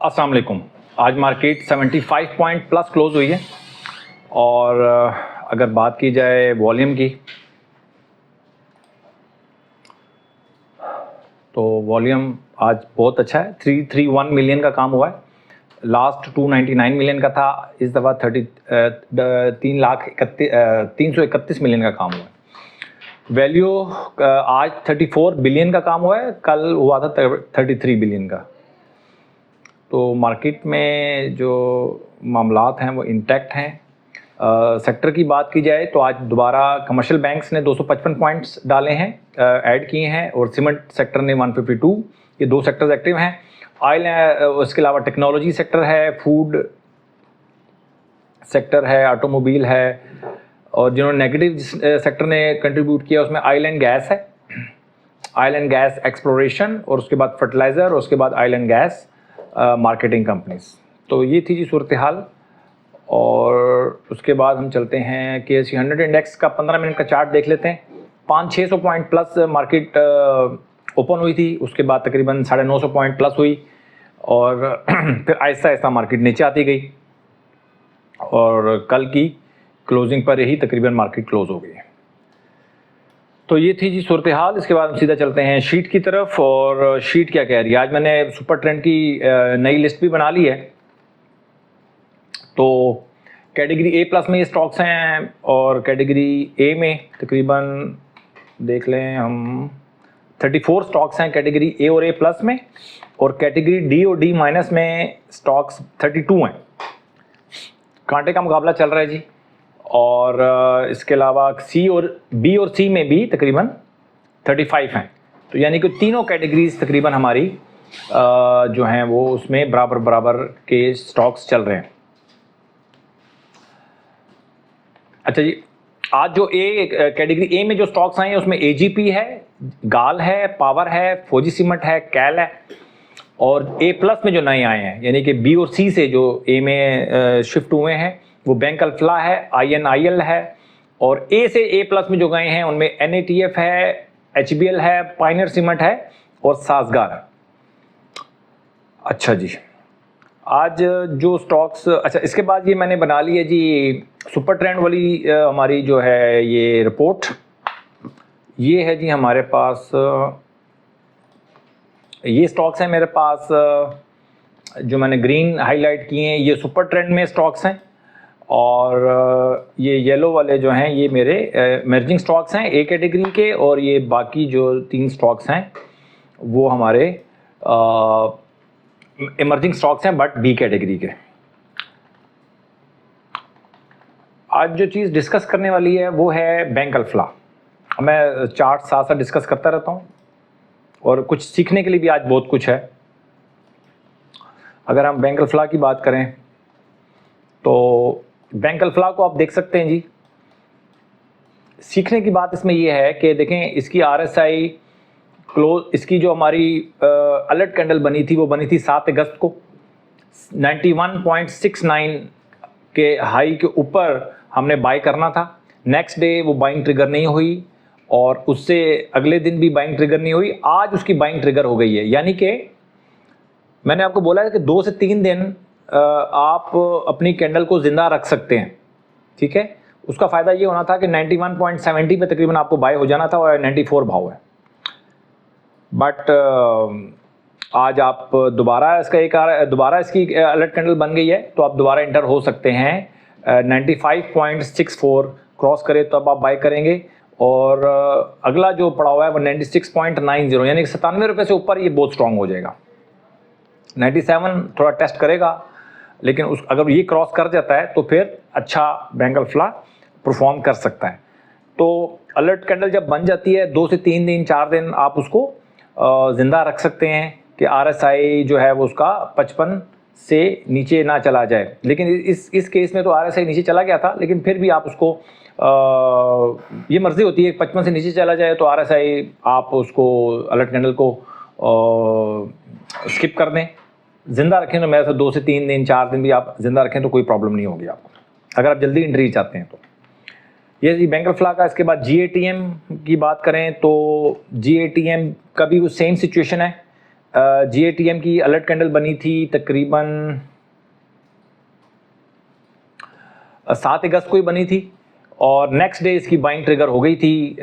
अस्सलाम वालेकुम। आज मार्केट 75 पॉइंट प्लस क्लोज हुई है और अगर बात की जाए वॉल्यूम की तो वॉल्यूम आज बहुत अच्छा है। 331 मिलियन का काम हुआ है। लास्ट 299 मिलियन का था, इस दफ़ा 331 मिलियन का काम हुआ है। वैल्यू आज 34 बिलियन का काम हुआ है, कल हुआ था 33 बिलियन का। तो मार्केट में जो मामलात हैं वो इंटैक्ट हैं। सेक्टर की बात की जाए तो आज दोबारा कमर्शियल बैंक्स ने 255 पॉइंट्स डाले हैं, ऐड किए हैं, और सीमेंट सेक्टर ने 152। ये दो सेक्टर्स एक्टिव हैं। ऑयल उसके अलावा टेक्नोलॉजी सेक्टर है, फूड सेक्टर है, ऑटोमोबाइल है, और जिन्होंने नेगेटिव सेक्टर ने कंट्रीब्यूट किया उसमें ऑयल एंड गैस है, ऑयल एंड गैस एक्सप्लोरेशन, और उसके बाद फर्टिलाइज़र, और उसके बाद oil and gas marketing companies. तो ये थी जी सूरत हाल। और उसके बाद हम चलते हैं KSE 100 इंडेक्स का 15 मिनट का चार्ट देख लेते हैं। 500-600 पॉइंट प्लस मार्केट ओपन हुई थी, उसके बाद तकरीबन 950 पॉइंट प्लस हुई, और फिर आहिस्ता आहिस्ता मार्केट नीचे आती गई, और कल की क्लोजिंग पर यही तकरीबन मार्केट क्लोज हो गई है। तो ये थी जी सूरत हाल। इसके बाद हम सीधा चलते हैं शीट की तरफ। और शीट क्या कह रही है, आज मैंने सुपर ट्रेंड की नई लिस्ट भी बना ली है। तो कैटेगरी A प्लस में ये स्टॉक्स हैं, और कैटेगरी A में तकरीबन देख लें हम 34 स्टॉक्स हैं कैटेगरी A और A प्लस में, और कैटेगरी D और D माइनस में स्टॉक्स 32 हैं। कांटे का मुकाबला चल रहा है जी। और इसके अलावा C और B और C में भी तकरीबन 35 हैं। तो यानी कि तीनों कैटेगरीज तकरीबन हमारी जो हैं वो उसमें बराबर बराबर के स्टॉक्स चल रहे हैं। अच्छा जी, आज जो कैटेगरी A में जो स्टॉक्स आए हैं उसमें AGP है, गाल है, पावर है, फौजी सीमेंट है, कैल है। और A प्लस में जो नए आए हैं यानी कि B और C से जो A में शिफ्ट हुए हैं वो बैंक अल्फला है, INIL है, और A से A प्लस में जो गए हैं उनमें NATF है, HBL है, पायनियर सीमेंट है, और साजगार है। अच्छा जी, आज जो स्टॉक्स, अच्छा इसके बाद ये मैंने बना ली है जी सुपर ट्रेंड वाली हमारी जो है ये रिपोर्ट। ये है जी हमारे पास, ये स्टॉक्स हैं मेरे पास जो मैंने ग्रीन हाईलाइट किए हैं, ये सुपर ट्रेंड में स्टॉक्स हैं, और ये येलो वाले जो हैं ये मेरे इमर्जिंग स्टॉक्स हैं A कैटेगरी के, और ये बाकी जो 3 स्टॉक्स हैं वो हमारे इमर्जिंग स्टॉक्स हैं बट B कैटेगरी के। आज जो चीज़ डिस्कस करने वाली है वो है बैंक अल्फला। मैं चार्ट साथ साथ डिस्कस करता रहता हूँ, और कुछ सीखने के लिए भी आज बहुत कुछ है। अगर हम बैंक अल्फला की बात करें तो बैंक अल्फला को आप देख सकते हैं जी। सीखने की बात इसमें ये है कि देखें इसकी RSI क्लोज, इसकी जो हमारी अलर्ट कैंडल बनी थी वो बनी थी 7 अगस्त को। 91.69 के हाई के ऊपर हमने बाय करना था। नेक्स्ट डे वो बाइंग ट्रिगर नहीं हुई, और उससे अगले दिन भी बाइंग ट्रिगर नहीं हुई। आज उसकी बाइंग ट्रिगर हो गई है, यानी कि मैंने आपको बोला है कि 2 से 3 दिन आप अपनी कैंडल को ज़िंदा रख सकते हैं, ठीक है। उसका फ़ायदा ये होना था कि 91.70 पे तकरीबन आपको बाय हो जाना था, और 94 भाव है। बट आज आप दोबारा इसकी अलर्ट कैंडल बन गई है, तो आप दोबारा एंटर हो सकते हैं। 95.64 क्रॉस करे तो अब आप बाय करेंगे, और अगला जो पड़ा हुआ है वो 96.90, यानी कि 97 रुपये से ऊपर ये बहुत स्ट्रॉन्ग हो जाएगा। 97 थोड़ा टेस्ट करेगा, लेकिन अगर ये क्रॉस कर जाता है तो फिर अच्छा बैंक अल्फला परफॉर्म कर सकता है। तो अलर्ट कैंडल जब बन जाती है 2 से 3 दिन 4 दिन आप उसको ज़िंदा रख सकते हैं कि RSI जो है वो उसका 55 से नीचे ना चला जाए। लेकिन इस केस में तो RSI नीचे चला गया था, लेकिन फिर भी आप उसको ये मर्जी होती है 55 से नीचे चला जाए तो RSI आप उसको अलर्ट कैंडल को स्किप कर दें। ज़िंदा रखें तो मेरे से 2 से 3 दिन 4 दिन भी आप ज़िंदा रखें तो कोई प्रॉब्लम नहीं होगी आपको, अगर आप जल्दी एंट्री चाहते हैं तो। ये जी बैंक अल्फला का। इसके बाद GATM की बात करें तो GATM का भी वो सेम सिचुएशन है। GATM की अलर्ट कैंडल बनी थी तकरीबन 7 अगस्त को ही बनी थी और नेक्स्ट डे इसकी बाइंग ट्रिगर हो गई थी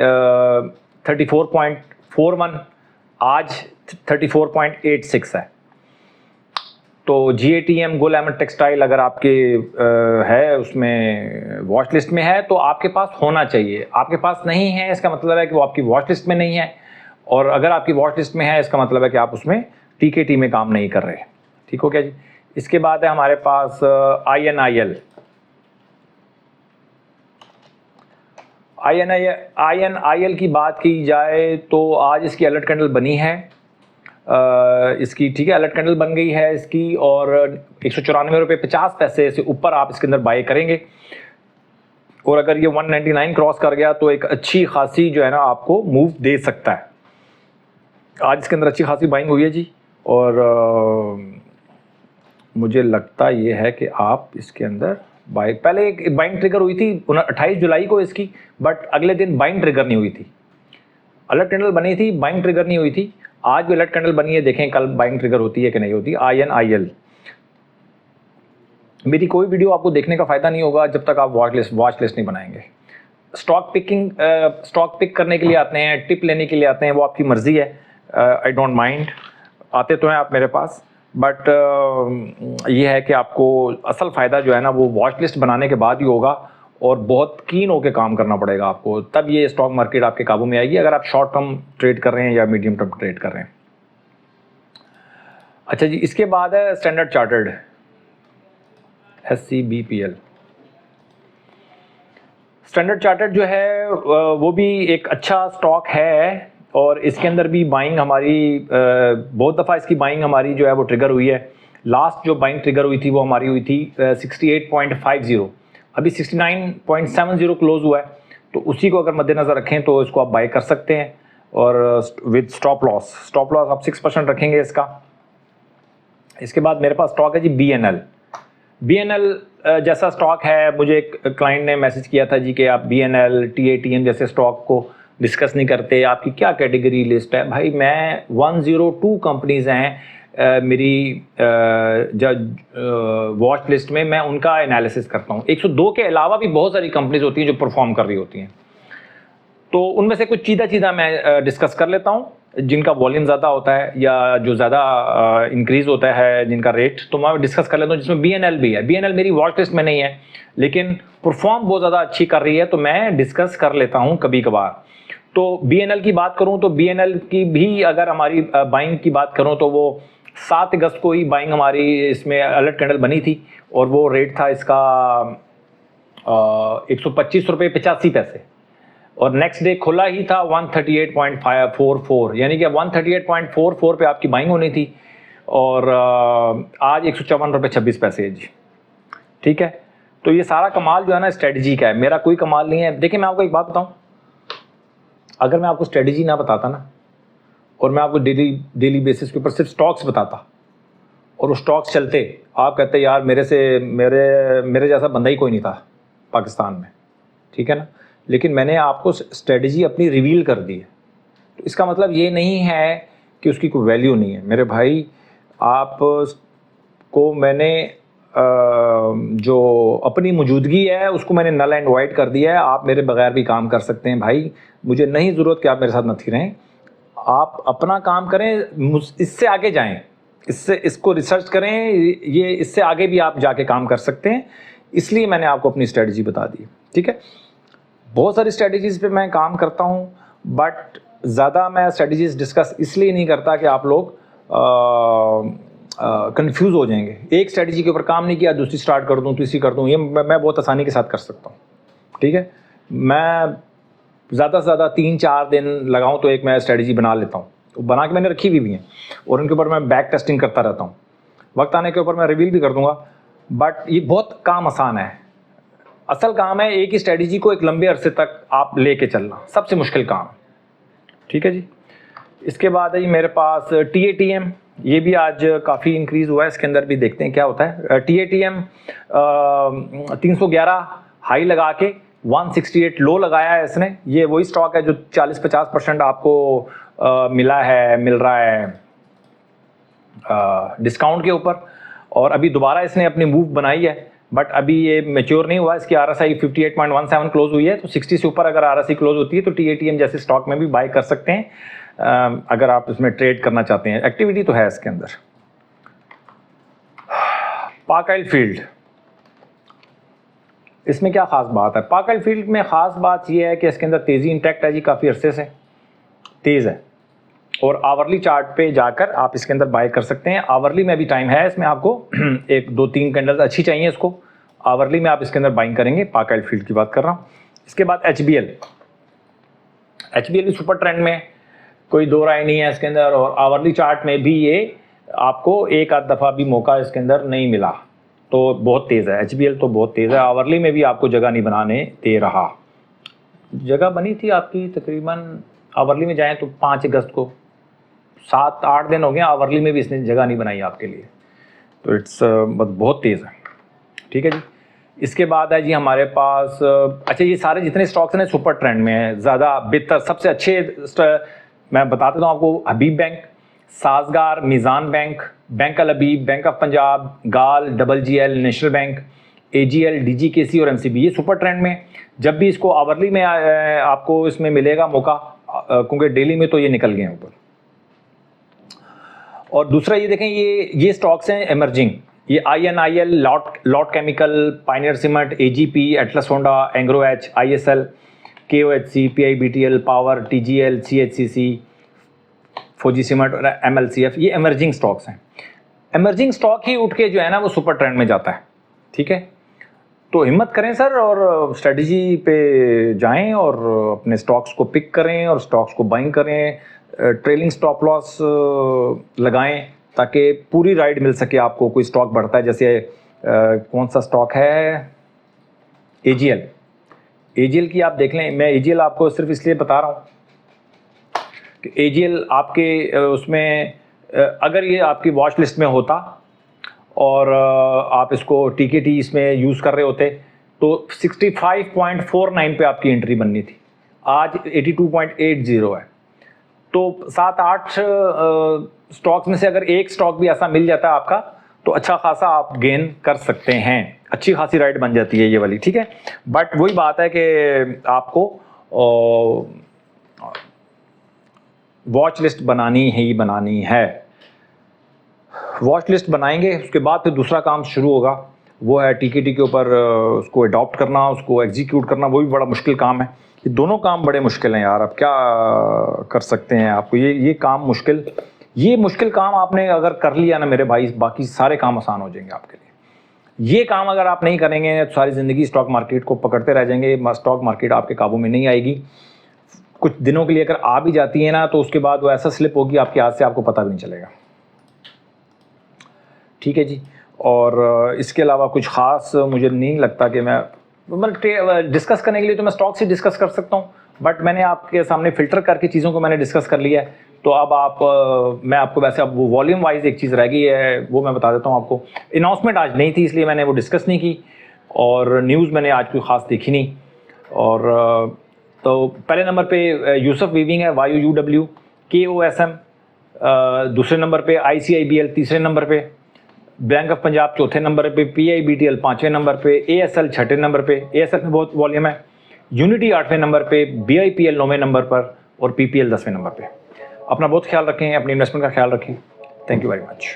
34.41, आज 34.86 है। तो GATM गोल एमड टेक्सटाइल अगर आपके है उसमें वॉच लिस्ट में है तो आपके पास होना चाहिए। आपके पास नहीं है इसका मतलब है कि वो आपकी वॉच लिस्ट में नहीं है, और अगर आपकी वॉच लिस्ट में है इसका मतलब है कि आप उसमें TKT में काम नहीं कर रहे। ठीक हो गया जी। इसके बाद है हमारे पास INIL की बात की जाए तो आज इसकी अलर्ट कैंडल बनी है इसकी, ठीक है, अलर्ट कैंडल बन गई है इसकी और 194 रुपये 50 पैसे से ऊपर आप इसके अंदर बाय करेंगे, और अगर ये 199 क्रॉस कर गया तो एक अच्छी खासी जो है ना आपको मूव दे सकता है। आज इसके अंदर अच्छी खासी बाइंग हुई है जी, और मुझे लगता ये है कि आप इसके अंदर बाइंग, पहले एक बाइंग ट्रिगर हुई थी 28 जुलाई को इसकी, बट अगले दिन बाइंग ट्रिगर नहीं हुई थी। अलर्ट कैंडल बनी थी, बाइंग ट्रिगर नहीं हुई थी। आज भी अलर्ट कैंडल बनी है, देखें कल बाइंग ट्रिगर होती है कि नहीं होती। INIL मेरी कोई वीडियो आपको देखने का फ़ायदा नहीं होगा जब तक आप वॉच लिस्ट नहीं बनाएंगे। स्टॉक पिक करने के लिए आते हैं, टिप लेने के लिए आते हैं, वो आपकी मर्ज़ी है। आई डोंट माइंड, आते तो हैं आप मेरे पास, बट ये है कि आपको असल फ़ायदा जो है ना वो वॉच लिस्ट बनाने के बाद ही होगा, और बहुत कीन होकर काम करना पड़ेगा आपको, तब ये स्टॉक मार्केट आपके काबू में आएगी, अगर आप शॉर्ट टर्म ट्रेड कर रहे हैं या मीडियम टर्म ट्रेड कर रहे हैं। अच्छा जी, इसके बाद है standard chartered SCBPL। Standard chartered जो है वो भी एक अच्छा स्टॉक है, और इसके अंदर भी बाइंग हमारी बहुत दफ़ा इसकी बाइंग हमारी जो है वो ट्रिगर हुई है। लास्ट जो बाइंग ट्रिगर हुई थी वो हमारी हुई थी 68.50, अभी 69.70 क्लोज हुआ है, तो उसी को अगर मद्देनज़र रखें तो इसको आप बाय कर सकते हैं, और विद स्टॉप लॉस आप 6% रखेंगे इसका। इसके बाद मेरे पास स्टॉक है जी BNL जैसा स्टॉक है। मुझे एक क्लाइंट ने मैसेज किया था जी कि आप BNL TATM जैसे स्टॉक को डिस्कस नहीं करते, आपकी क्या कैटेगरी लिस्ट है? भाई मैं 102 कंपनीज़ हैं मेरी वॉच लिस्ट में, मैं उनका एनालिसिस करता हूँ। 102 के अलावा भी बहुत सारी कंपनीज होती हैं जो परफॉर्म कर रही होती हैं, तो उनमें से कुछ चीज़ा मैं डिस्कस कर लेता हूँ, जिनका वॉल्यूम ज़्यादा होता है या जो ज़्यादा इंक्रीज़ होता है जिनका रेट, तो मैं डिस्कस कर लेता हूँ, जिसमें BNL भी है। BNL मेरी वॉच लिस्ट में नहीं है लेकिन परफॉर्म बहुत ज़्यादा अच्छी कर रही है, तो मैं डिस्कस कर लेता हूँ कभी कभार। तो BNL की बात करूँ तो BNL की भी अगर हमारी बाइंग की बात करूँ तो वो 7 अगस्त को ही बाइंग हमारी इसमें अलर्ट कैंडल बनी थी, और वो रेट था इसका 125 रुपये 85 पैसे, और नेक्स्ट डे खुला ही था 138.44, यानी कि 138.44 पे आपकी बाइंग होनी थी, और आज 154 रुपये 26 पैसे है जी। ठीक है, तो ये सारा कमाल जो है ना स्ट्रेटजी का है, मेरा कोई कमाल नहीं है। देखिए मैं आपको एक बात बताऊं, अगर मैं आपको स्ट्रेटजी ना बताता ना, और मैं आपको डेली बेसिस के ऊपर सिर्फ स्टॉक्स बताता और वो स्टॉक्स चलते, आप कहते यार मेरे जैसा बंदा ही कोई नहीं था पाकिस्तान में, ठीक है ना। लेकिन मैंने आपको स्ट्रेटजी अपनी रिवील कर दी है, तो इसका मतलब ये नहीं है कि उसकी कोई वैल्यू नहीं है। मेरे भाई, आप को मैंने जो अपनी मौजूदगी है उसको मैंने नल एंड वाइड कर दिया है। आप मेरे बगैर भी काम कर सकते हैं भाई, मुझे नहीं ज़रूरत कि आप मेरे साथ नथी रहें, आप अपना काम करें, इससे आगे जाएं, इसको रिसर्च करें, ये इससे आगे भी आप जाके काम कर सकते हैं, इसलिए मैंने आपको अपनी स्ट्रेटजी बता दी। ठीक है, बहुत सारी स्ट्रेटजीज़ पे मैं काम करता हूँ, बट ज़्यादा मैं स्ट्रेटजीज़ डिस्कस इसलिए नहीं करता कि आप लोग कंफ्यूज हो जाएंगे। एक स्ट्रेटजी के ऊपर काम नहीं किया, दूसरी स्टार्ट कर दूँ, तीसरी कर दूँ, ये मैं बहुत आसानी के साथ कर सकता हूँ। ठीक है, मैं ज़्यादा से ज़्यादा 3-4 दिन लगाऊँ तो एक मैं स्ट्रेटजी बना लेता हूँ, तो बना के मैंने रखी हुई भी हैं, और उनके ऊपर मैं बैक टेस्टिंग करता रहता हूँ। वक्त आने के ऊपर मैं रिवील भी कर दूँगा, बट ये बहुत काम आसान है। असल काम है एक ही स्ट्रेटजी को एक लंबे अरसे तक आप लेके चलना, सबसे मुश्किल काम। ठीक है जी, इसके बाद है जी मेरे पास TATM, ये भी आज काफ़ी इंक्रीज़ हुआ है, इसके अंदर भी देखते हैं क्या होता है। TATM 311 हाई लगा के 168 लो लगाया है इसने। ये वही स्टॉक है जो 40-50% आपको मिल रहा है डिस्काउंट के ऊपर, और अभी दोबारा इसने अपनी मूव बनाई है, बट अभी ये मैच्योर नहीं हुआ। इसकी RSI 58.17 क्लोज हुई है, तो 60 से ऊपर अगर RSI क्लोज होती है तो TATM जैसे स्टॉक में भी बाय कर सकते हैं अगर आप इसमें ट्रेड करना चाहते हैं। एक्टिविटी तो है इसके अंदर। पार्क आइल फील्ड, इसमें क्या खास बात है? पार्क आइल फील्ड में खास बात यह है कि इसके अंदर तेज़ी इंटैक्ट है जी, काफ़ी अरसे से तेज़ है, और आवरली चार्ट पे जाकर आप इसके अंदर बाय कर सकते हैं। आवरली में भी टाइम है इसमें, आपको 1 2 3 कैंडल्स अच्छी चाहिए इसको, आवरली में आप इसके अंदर बाइंग करेंगे। पार्क आइल फील्ड की बात कर रहा हूँ। इसके बाद HBL भी सुपर ट्रेंड में, कोई दो राय नहीं है इसके अंदर, और आवरली चार्ट में भी ये आपको एक आध दफ़ा भी मौका इसके अंदर नहीं मिला, तो बहुत तेज़ है। HBL तो बहुत तेज़ है, आवरली में भी आपको जगह नहीं बनाने दे रहा। जगह बनी थी आपकी तकरीबन, आवरली में जाएं तो 5 अगस्त को, 7-8 दिन हो गए, आवरली में भी इसने जगह नहीं बनाई आपके लिए, तो इट्स बहुत तेज़ है। ठीक है जी। इसके बाद है जी हमारे पास, अच्छा ये सारे जितने स्टॉक्स हैं सुपर ट्रेंड में हैं, ज़्यादा बेहतर सबसे अच्छे मैं बता देता हूँ आपको। Habib bank, Sazgar, Meezan bank, bank Al Habib, bank of Punjab, गाल, WGL, national bank, AGL, DGKC और MCB, ये सुपर ट्रेंड में। जब भी इसको आवरली में आपको इसमें मिलेगा मौका, क्योंकि डेली में तो ये निकल गए हैं ऊपर। और दूसरा ये देखें, ये स्टॉक्स हैं एमर्जिंग, ये INIL, lot chemical, Pioneer cement, AGP, Atlas Honda, Engro H, ISL, KOHC, PIBTL, power, TGL, CHCC, फौजी सीमेंट और MLCF, ये एमर्जिंग स्टॉक्स हैं। एमर्जिंग स्टॉक ही उठ के जो है ना वो सुपर ट्रेंड में जाता है। ठीक है, तो हिम्मत करें सर, और स्ट्रेटजी पे जाएं और अपने स्टॉक्स को पिक करें और स्टॉक्स को बाइंग करें, ट्रेलिंग स्टॉप लॉस लगाएं ताकि पूरी राइड मिल सके आपको। कोई स्टॉक बढ़ता है, जैसे कौन सा स्टॉक है, AGL की आप देख लें। मैं AGL आपको सिर्फ इसलिए बता रहा हूँ कि AGL आपके उसमें अगर ये आपकी वॉच लिस्ट में होता और आप इसको TKT इसमें यूज़ कर रहे होते तो 65.49 पे आपकी एंट्री बननी थी, आज 82.80 है। तो 7-8 स्टॉक्स में से अगर एक स्टॉक भी ऐसा मिल जाता है आपका, तो अच्छा खासा आप गेन कर सकते हैं, अच्छी खासी राइड बन जाती है ये वाली। ठीक है, बट वही बात है कि आपको वॉच लिस्ट बनानी है। वॉच लिस्ट बनाएंगे, उसके बाद फिर दूसरा काम शुरू होगा, वो है TKT के ऊपर उसको अडॉप्ट करना, उसको एग्जीक्यूट करना। वो भी बड़ा मुश्किल काम है। ये दोनों काम बड़े मुश्किल हैं यार, आप क्या कर सकते हैं। आपको ये काम ये मुश्किल काम आपने अगर कर लिया ना मेरे भाई, बाकी सारे काम आसान हो जाएंगे आपके लिए। ये काम अगर आप नहीं करेंगे तो सारी ज़िंदगी स्टॉक मार्केट को पकड़ते रह जाएंगे, स्टॉक मार्केट आपके काबू में नहीं आएगी। कुछ दिनों के लिए अगर आ भी जाती है ना, तो उसके बाद वो ऐसा स्लिप होगी आपके हाथ से, आपको पता भी नहीं चलेगा। ठीक है जी। और इसके अलावा कुछ ख़ास मुझे नहीं लगता कि मैं मतलब डिस्कस करने के लिए तो मैं स्टॉक से डिस्कस कर सकता हूँ, बट मैंने आपके सामने फ़िल्टर करके चीज़ों को मैंने डिस्कस कर लिया है। तो अब मैं आपको वैसे अब वो वॉल्यूम वाइज एक चीज़ रह गई है, वो मैं बता देता हूँ आपको। अनाउंसमेंट आज नहीं थी, इसलिए मैंने वो डिस्कस नहीं की, और न्यूज़ मैंने आज कोई ख़ास देखी नहीं। और तो पहले नंबर पे यूसुफ वीविंग है, YUUW, KOSM दूसरे नंबर पे, ICIBL तीसरे नंबर पे, बैंक ऑफ पंजाब चौथे नंबर पे, PIBTL पाँचवें नंबर पे, ASL छठे नंबर पे, ASL में बहुत वॉल्यूम है, यूनिटी 8वें नंबर पे, BIPL 9वें नंबर पर और PPL 10वें नंबर पे। अपना बहुत ख्याल रखें, अपनी इन्वेस्टमेंट का ख्याल रखें। Thank you very much.